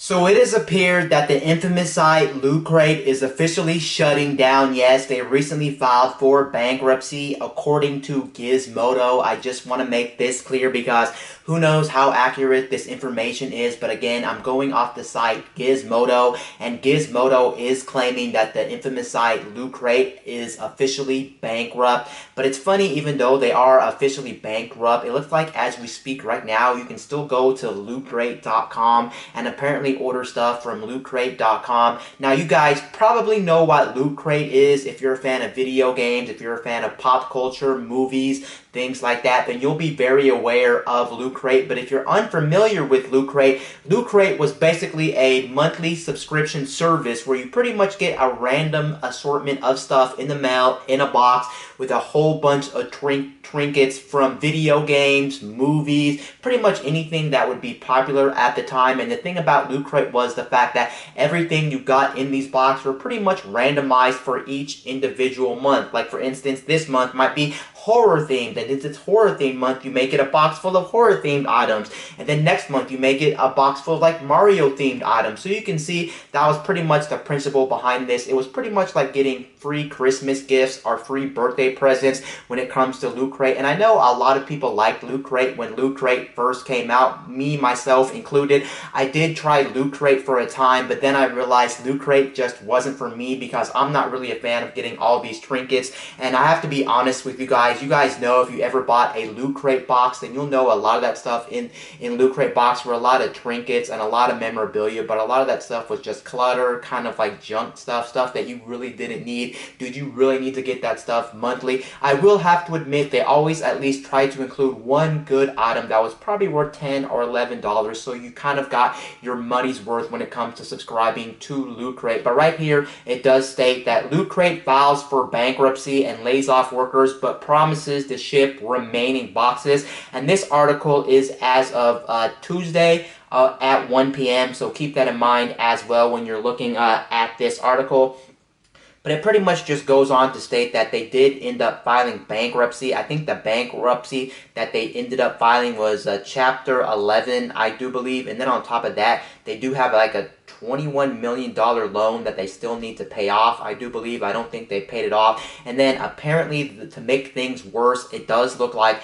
So it has appeared that the infamous site Lootcrate is officially shutting down. Yes, they recently filed for bankruptcy according to Gizmodo. I just want to make this clear because who knows how accurate this information is, but again, I'm going off the site Gizmodo, and Gizmodo is claiming that the infamous site Lootcrate is officially bankrupt. But it's funny, even though they are officially bankrupt, it looks like as we speak right now, you can still go to lootcrate.com and apparently order stuff from lootcrate.com. Now, you guys probably know what Lootcrate is. If you're a fan of video games, if you're a fan of pop culture, movies, things like that, then you'll be very aware of Lootcrate. But if you're unfamiliar with Lootcrate, Lootcrate was basically a monthly subscription service where you pretty much get a random assortment of stuff in the mail, in a box, with a whole bunch of trinkets from video games, movies, pretty much anything that would be popular at the time. And the thing about Lootcrate was the fact that everything you got in these boxes were pretty much randomized for each individual month. Like, for instance, this month might be horror themed, and since it's horror themed month, you make it a box full of horror themed items, and then next month you make it a box full of like Mario themed items. So you can see that was pretty much the principle behind this. It was pretty much like getting free Christmas gifts or free birthday presents when it comes to Lootcrate. And I know a lot of people liked Lootcrate when Lootcrate first came out, me myself included. I did try Lootcrate for a time, but then I realized Lootcrate just wasn't for me because I'm not really a fan of getting all these trinkets. And I have to be honest with you guys. You guys know, if you ever bought a Lootcrate box, then you'll know a lot of that stuff in Lootcrate box were a lot of trinkets and a lot of memorabilia, but a lot of that stuff was just clutter, kind of like junk stuff that you really didn't need. Did you really need to get that stuff monthly? I will have to admit, they always at least try to include one good item that was probably worth $10 or $11, so you kind of got your money's worth when it comes to subscribing to Lootcrate. But right here, it does state that Lootcrate files for bankruptcy and lays off workers, but promises to ship remaining boxes. And this article is as of Tuesday at 1 p.m. So keep that in mind as well when you're looking at this article. But it pretty much just goes on to state that they did end up filing bankruptcy. I think the bankruptcy that they ended up filing was Chapter 11, I do believe. And then on top of that, they do have like a $21 million loan that they still need to pay off, I do believe. I don't think they paid it off. And then apparently, to make things worse, it does look like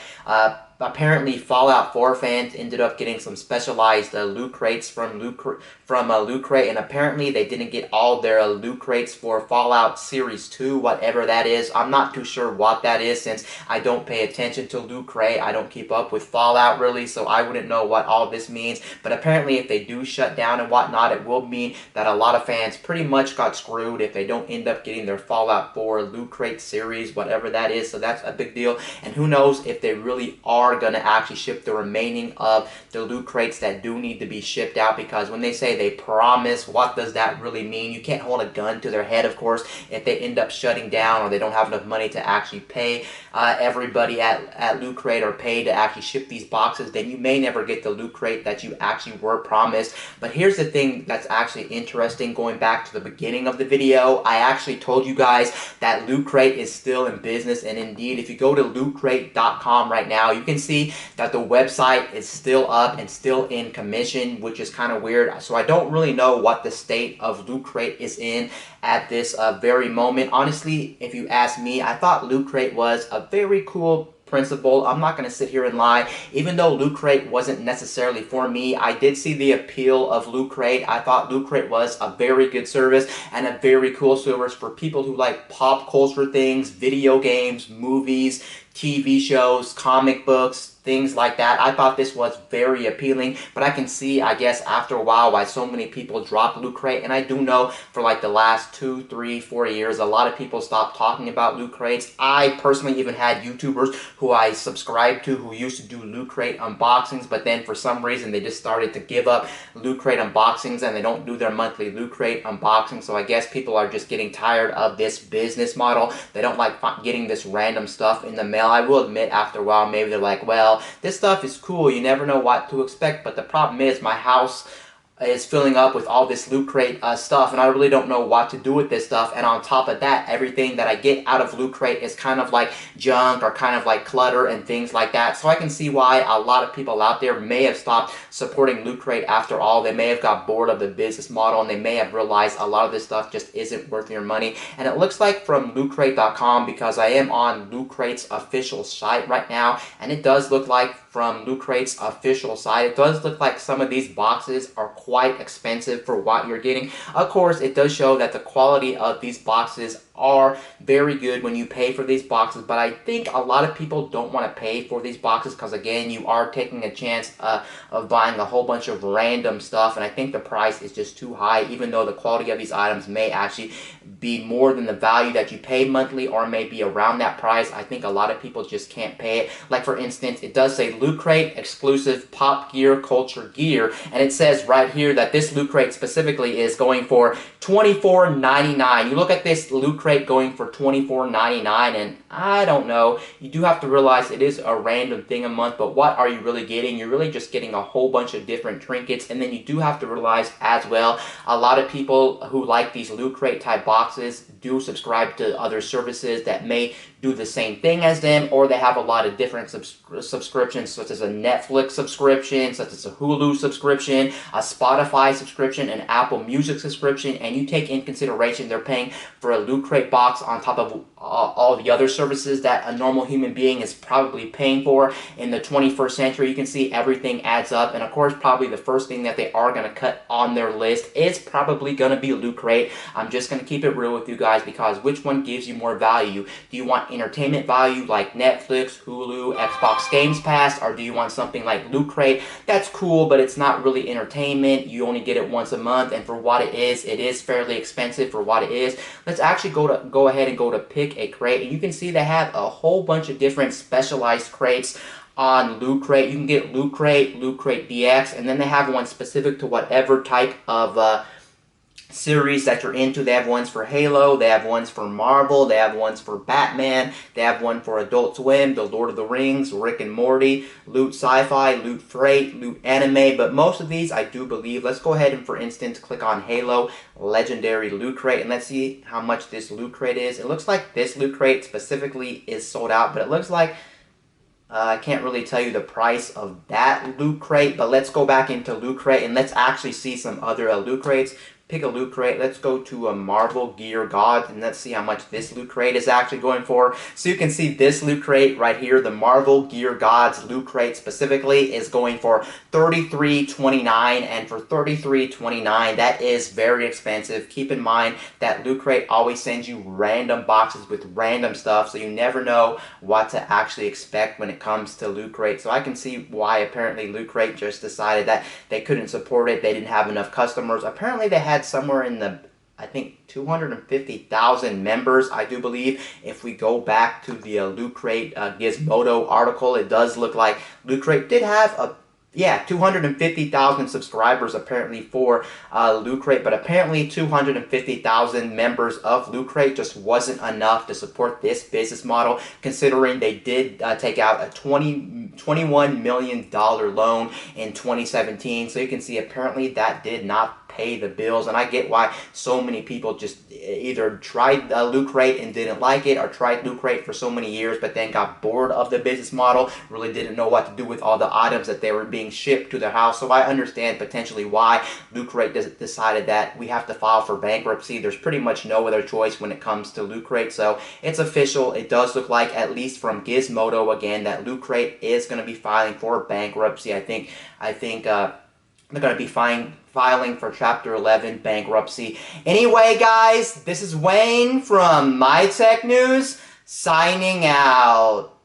apparently Fallout 4 fans ended up getting some specialized loot crates from Lootcrate, and apparently they didn't get all their loot crates for Fallout Series 2, whatever that is. I'm not too sure what that is since I don't pay attention to Lootcrate. I don't keep up with Fallout really, so I wouldn't know what all this means. But apparently if they do shut down and whatnot, it will mean that a lot of fans pretty much got screwed if they don't end up getting their Fallout 4 Lootcrate series, whatever that is. So that's a big deal. And who knows if they really are going to actually ship the remaining of the loot crates that do need to be shipped out, because when they say they promise, what does that really mean? You can't hold a gun to their head, of course, if they end up shutting down or they don't have enough money to actually pay everybody at Loot Crate or pay to actually ship these boxes. Then you may never get the loot crate that you actually were promised. But here's the thing that's actually interesting. Going back to the beginning of the video, I actually told you guys that Loot Crate is still in business, and indeed, if you go to lootcrate.com right now, you can see that the website is still up and still in commission, which is kind of weird. So I don't really know what the state of Loot Crate is in at this very moment. Honestly, if you ask me, I thought Loot Crate was a very cool principle. I'm not going to sit here and lie. Even though Loot Crate wasn't necessarily for me, I did see the appeal of Loot Crate. I thought Loot Crate was a very good service and a very cool service for people who like pop culture things, video games, movies, TV shows, comic books, things like that. I thought this was very appealing, but I can see, I guess, after a while why so many people dropped Loot Crate. And I do know for like the last 2, 3, 4 years, a lot of people stopped talking about Loot Crates. I personally even had YouTubers who I subscribed to who used to do Loot Crate unboxings, but then for some reason they just started to give up Loot Crate unboxings and they don't do their monthly Loot Crate unboxing. So I guess people are just getting tired of this business model. They don't like getting this random stuff in the mail. I will admit, after a while, maybe they're like, well, this stuff is cool, you never know what to expect, but the problem is my house is filling up with all this Loot Crate stuff, and I really don't know what to do with this stuff. And on top of that, everything that I get out of Loot Crate is kind of like junk or kind of like clutter and things like that. So I can see why a lot of people out there may have stopped supporting Loot Crate after all. They may have got bored of the business model, and they may have realized a lot of this stuff just isn't worth your money. And it looks like from Lootcrate.com, because I am on Loot Crate's official site right now, and it does look like from Loot Crate's official site, it does look like some of these boxes are quite expensive for what you're getting. Of course, it does show that the quality of these boxes are very good when you pay for these boxes, but I think a lot of people don't want to pay for these boxes because, again, you are taking a chance of buying a whole bunch of random stuff, and I think the price is just too high, even though the quality of these items may actually be more than the value that you pay monthly, or maybe around that price. I think a lot of people just can't pay it. Like, for instance, it does say Loot Crate exclusive pop gear culture gear, and it says right here that this Loot Crate specifically is going for $24.99. You look at this Loot Crate going for $24.99, and I don't know, you do have to realize it is a random thing a month, but what are you really getting? You're really just getting a whole bunch of different trinkets. And then you do have to realize as well, a lot of people who like these Loot Crate type boxes do subscribe to other services that may do the same thing as them, or they have a lot of different subscriptions, such as a Netflix subscription, such as a Hulu subscription, a Spotify subscription, an Apple Music subscription, and you take in consideration they're paying for a Loot Crate box on top of all the other services that a normal human being is probably paying for in the 21st century. You can see everything adds up, and of course probably the first thing that they are going to cut on their list is probably going to be Loot Crate. I'm just going to keep it real with you guys, because which one gives you more value? Do you want entertainment value like Netflix, Hulu, Xbox Games Pass, or do you want something like Loot Crate? That's cool, but it's not really entertainment. You only get it once a month, and for what it is fairly expensive for what it is. Let's actually go ahead and go to pick a crate, and you can see they have a whole bunch of different specialized crates on Loot Crate. You can get Loot Crate DX, and then they have one specific to whatever type of series that you're into. They have ones for Halo, they have ones for Marvel, they have ones for Batman, they have one for Adult Swim, The Lord of the Rings, Rick and Morty, Loot Sci-Fi, Loot Freight, Loot Anime, but most of these I do believe. Let's go ahead and, for instance, click on Halo Legendary Loot Crate, and let's see how much this Loot Crate is. It looks like this Loot Crate specifically is sold out, but it looks like I can't really tell you the price of that Loot Crate, but let's go back into Loot Crate and let's actually see some other Loot Crates. Pick a Loot Crate. Let's go to a Marvel Gear Gods, and let's see how much this Loot Crate is actually going for. So you can see this Loot Crate right here, the Marvel Gear Gods Loot Crate specifically, is going for $33.29, and for $33.29, that is very expensive. Keep in mind that Loot Crate always sends you random boxes with random stuff, so you never know what to actually expect when it comes to Loot Crate. So I can see why apparently Loot Crate just decided that they couldn't support it. They didn't have enough customers. Apparently they had somewhere in the, I think, 250,000 members, I do believe. If we go back to the Loot Crate Gizmodo article, it does look like Loot Crate did have 250,000 subscribers apparently for Loot Crate, but apparently 250,000 members of Loot Crate just wasn't enough to support this business model, considering they did take out a $21 million loan in 2017. So you can see apparently that did not pay the bills, and I get why so many people just either tried Loot Crate and didn't like it, or tried Loot Crate for so many years but then got bored of the business model, really didn't know what to do with all the items that they were being shipped to their house. So I understand potentially why Loot Crate decided that we have to file for bankruptcy. There's pretty much no other choice when it comes to Loot Crate. So it's official. It does look like, at least from Gizmodo again, that Loot Crate is going to be filing for bankruptcy. I think they're going to be filing for Chapter 11 bankruptcy. Anyway, guys, this is Wayne from My Tech News, signing out.